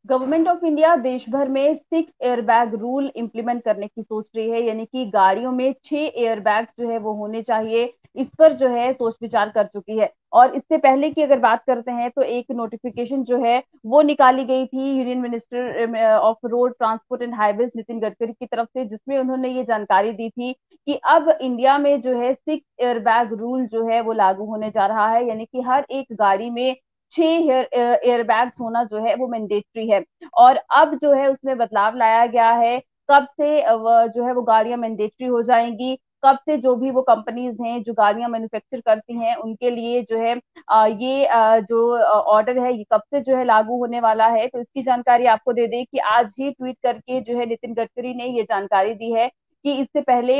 Government of India देश भर में 6 एयरबैग रूल इंप्लीमेंट करने की सोच रही है, यानी कि गाड़ियों में 6 एयरबैग्स जो है वो होने चाहिए। इस पर जो है सोच विचार कर चुकी है। और इससे पहले की अगर बात करते हैं तो एक नोटिफिकेशन जो है वो निकाली गई थी union minister of road transport and highways Nitin Gadkari की तरफ से, जिसमें उन्होंने ये जानकारी दी थी कि अब इंडिया में जो है 6 एयरबैग रूल जो है वो लागू होने जा रहा है, यानी कि हर एक गाड़ी में 6 एयरबैग्स होना जो है वो मैंडेटरी है। और अब जो है उसमें बदलाव लाया गया है। कब से जो है वो गाड़ियां मैंडेटरी हो जाएंगी, कब से जो भी वो कंपनीज हैं जो गाड़ियां मैन्युफैक्चर करती हैं उनके लिए जो है ये जो ऑर्डर है ये कब से जो है लागू होने वाला है। तो इसकी जानकारी आपको दे दें कि आज ही ट्वीट करके जो है नितिन गडकरी ने ये जानकारी दी है कि इससे पहले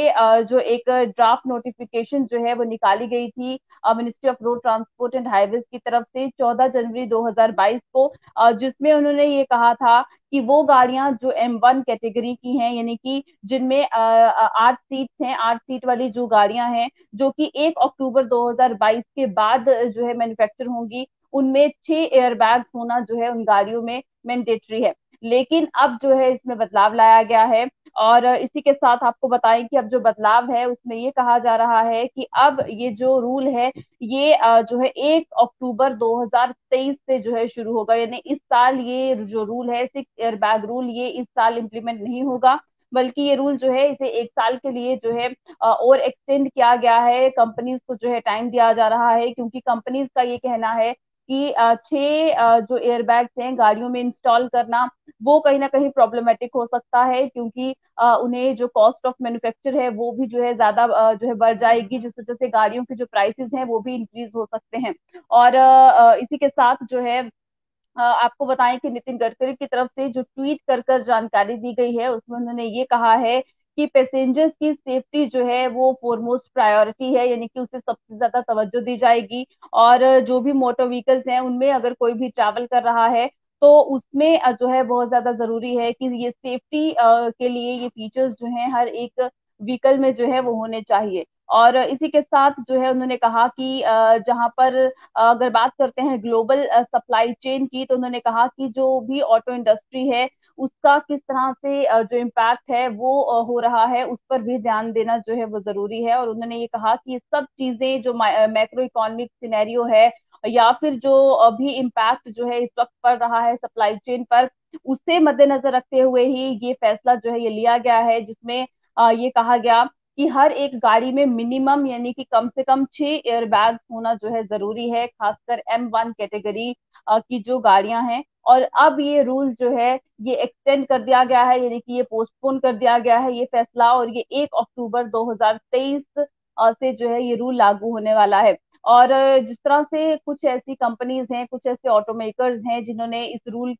जो एक ड्राफ्ट नोटिफिकेशन जो है वो निकाली गई थी ministry of road transport and highways की तरफ से 14 जनवरी 2022 को, जिसमें उन्होंने ये कहा था कि वो गाड़ियां जो M1 कैटेगरी की हैं, यानी कि जिनमें 8 सीट्स हैं, 8 सीट वाली जो गाड़ियां हैं जो कि 1 अक्टूबर 2022 के बाद जो है मैन्युफैक्चर होंगी, उनमें 6 एयरबैग्स होना जो है उन गाड़ियों में मैंडेटरी है। लेकिन अब जो है इसमें बदलाव लाया गया है। और इसी के साथ आपको बताएं कि अब जो बदलाव है उसमें ये कहा जा रहा है कि अब ये जो रूल है ये जो है 1 अक्टूबर 2023 से जो है शुरू होगा, यानी इस साल ये जो रूल है 6 एयरबैग रूल ये इस साल इम्प्लीमेंट नहीं होगा, बल्कि ये रूल जो है इसे 1 साल के लिए जो है और एक्सटेंड किया गया है। कंपनीज को जो है टाइम दिया जा रहा है, क्योंकि कंपनीज का ये कहना है कि 6 जो एयरबैग्स हैं गाड़ियों में इंस्टॉल करना वो कहीं ना कहीं प्रॉब्लमेटिक हो सकता है, क्योंकि उन्हें जो कॉस्ट ऑफ मैन्युफैक्चर है वो भी जो है ज्यादा जो है बढ़ जाएगी, जिस वजह से गाड़ियों के जो प्राइसेस हैं वो भी इंक्रीज हो सकते हैं। और इसी के साथ जो है आपको बताएं कि नितिन गडकरी की तरफ से जो ट्वीट कर जानकारी दी गई है उसमें उन्होंने ये कहा है कि पैसेंजर्स की सेफ्टी जो है वो फोरमोस्ट प्रायोरिटी है, यानी कि उसे सबसे ज्यादा तवज्जो दी जाएगी। और जो भी मोटर व्हीकल्स हैं उनमें अगर कोई भी ट्रैवल कर रहा है तो उसमें जो है बहुत ज्यादा जरूरी है कि ये सेफ्टी के लिए ये फीचर्स जो हैं हर एक व्हीकल में जो है वो होने चाहिए। और इसी के साथ जो है उन्होंने कहा कि जहां पर अगर बात करते हैं ग्लोबल सप्लाई चेन की, तो उन्होंने कहा कि जो भी ऑटो इंडस्ट्री है उसका किस तरह से जो इम्पैक्ट है वो हो रहा है उस पर भी ध्यान देना जो है वो जरूरी है। और उन्होंने ये कहा कि ये सब चीजें जो मैक्रो इकोनॉमिक सिनेरियो है या फिर जो अभी इम्पैक्ट जो है इस वक्त पड़ रहा है सप्लाई चेन पर, उसे मद्देनजर रखते हुए ही ये फैसला जो है ये लिया गया है, जिसमें ये कहा गया कि हर एक गाड़ी में मिनिमम यानी कि कम से कम 6 एयरबैग्स होना जो है जरूरी है, खासकर M1 कैटेगरी की जो गाड़ियां हैं। और अब ये रूल जो है ये एक्सटेंड कर दिया गया है, यानी कि ये पोस्टपोन कर दिया गया है ये फैसला, और ये 1 अक्टूबर 2023 से जो है ये रूल लागू होने वाला है। और जिस तरह से कुछ ऐसी कंपनीज हैं, कुछ ऐसे ऑटोमेकर्स हैं जिन्होंने इस रूल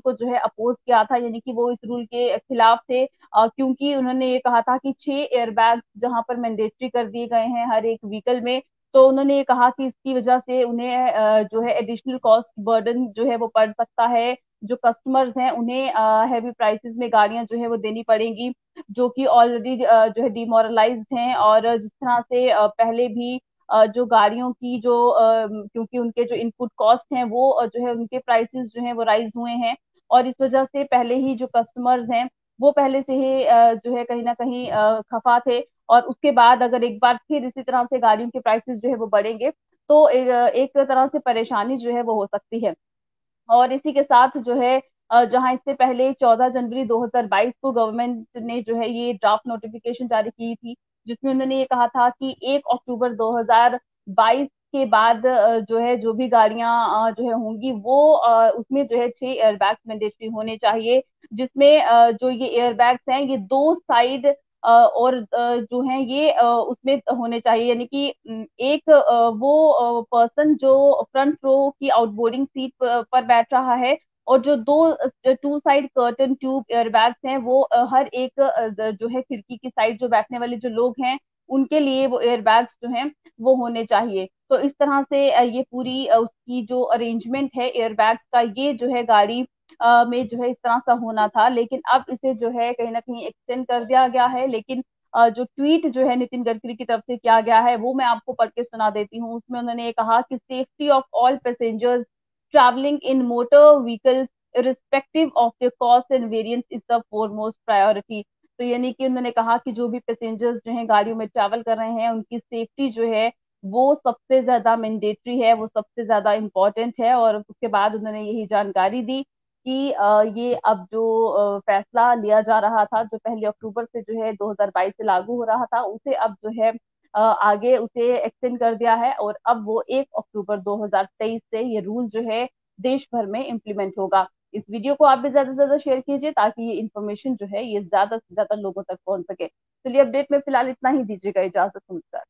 को जो है अपोज किया था, यानी कि वो इस रूल के खिलाफ थे, क्योंकि उन्होंने ये कहा था कि 6 एयरबैग जहां पर मैंडेटरी कर दिए गए हैं हर एक व्हीकल में, तो उन्होंने ये कहा कि इसकी वजह से उन्हें जो है एडिशनल कॉस्ट बर्डन जो है वो पड़ सकता है। जो कस्टमर्स हैं उन्हें हैवी प्राइसेस में गाड़ियां जो है वो देनी पड़ेंगी, जो कि ऑलरेडी जो है डिमोरलाइज्ड हैं। और जिस तरह से पहले भी जो गाड़ियों की जो क्योंकि उनके जो इनपुट कॉस्ट हैं वो जो है उनके प्राइसेस जो है वो राइज हुए हैं, और इस वजह से पहले ही जो कस्टमर्स हैं वो पहले से ही जो है कहीं ना कहीं खफा थे। और उसके बाद अगर एक बार फिर इसी तरह से गाड़ियों के प्राइसेस जो है वो बढ़ेंगे तो एक तरह से परेशानी जो है वो हो सकती है। और इसी के साथ जो है जहां इससे पहले 14 जनवरी 2022 को गवर्नमेंट ने जो है ये ड्राफ्ट नोटिफिकेशन जारी की थी, जिसमें उन्होंने ये कहा था कि 1 अक्टूबर 2022 के बाद जो है जो भी गाड़ियां जो है होंगी वो उसमें जो है 6 एयरबैग्स मैंडेटरी होने चाहिए, जिसमें जो ये एयरबैग्स हैं ये दो साइड और जो है ये उसमें होने चाहिए, यानी कि एक वो पर्सन जो फ्रंट रो की आउटबोर्डिंग सीट पर बैठ रहा है, और जो दो two side curtain tube airbags हैं वो हर एक जो है खिड़की की साइड जो बैठने वाले जो लोग हैं उनके लिए वो एयरबैग्स जो हैं वो होने चाहिए। तो इस तरह से ये पूरी उसकी जो अरेंजमेंट है एयरबैग्स का ये जो है गाड़ी में जो है इस तरह सा होना था, लेकिन अब इसे जो है कहीं ना कहीं एक्सटेंड कर दिया गया है। लेकिन जो ट्वीट जो है नितिन गडकरी की तरफ से किया गया है वो मैं आपको पढ़ के सुना देती हूँ। उसमें उन्होंने ये कहा कि safety of all passengers travelling in motor vehicles irrespective of the cost and variance is the foremost priority। तो यानी कि उन्होंने कहा कि जो भी पैसेंजर्स जो हैं गाड़ियों में ट्रैवल कर रहे हैं उनकी सेफ्टी जो है वो सबसे ज्यादा मैंडेटरी है, वो सबसे ज्यादा इम्पोर्टेंट है। और उसके बाद उन्होंने यही जानकारी दी कि ये अब जो फैसला लिया जा रहा था, जो 1 अक्टूबर से जो है 2022 से लागू हो रहा था, उसे अब जो है आगे उसे एक्सटेंड कर दिया है और अब वो 1 अक्टूबर 2023 से ये रूल जो है देश भर में इम्प्लीमेंट होगा। इस वीडियो को आप भी ज्यादा से ज्यादा शेयर कीजिए ताकि ये इन्फॉर्मेशन जो है ये ज्यादा से ज्यादा लोगों तक पहुंच सके। चलिए अपडेट में फिलहाल इतना ही, दीजिएगा इजाजत, नमस्कार।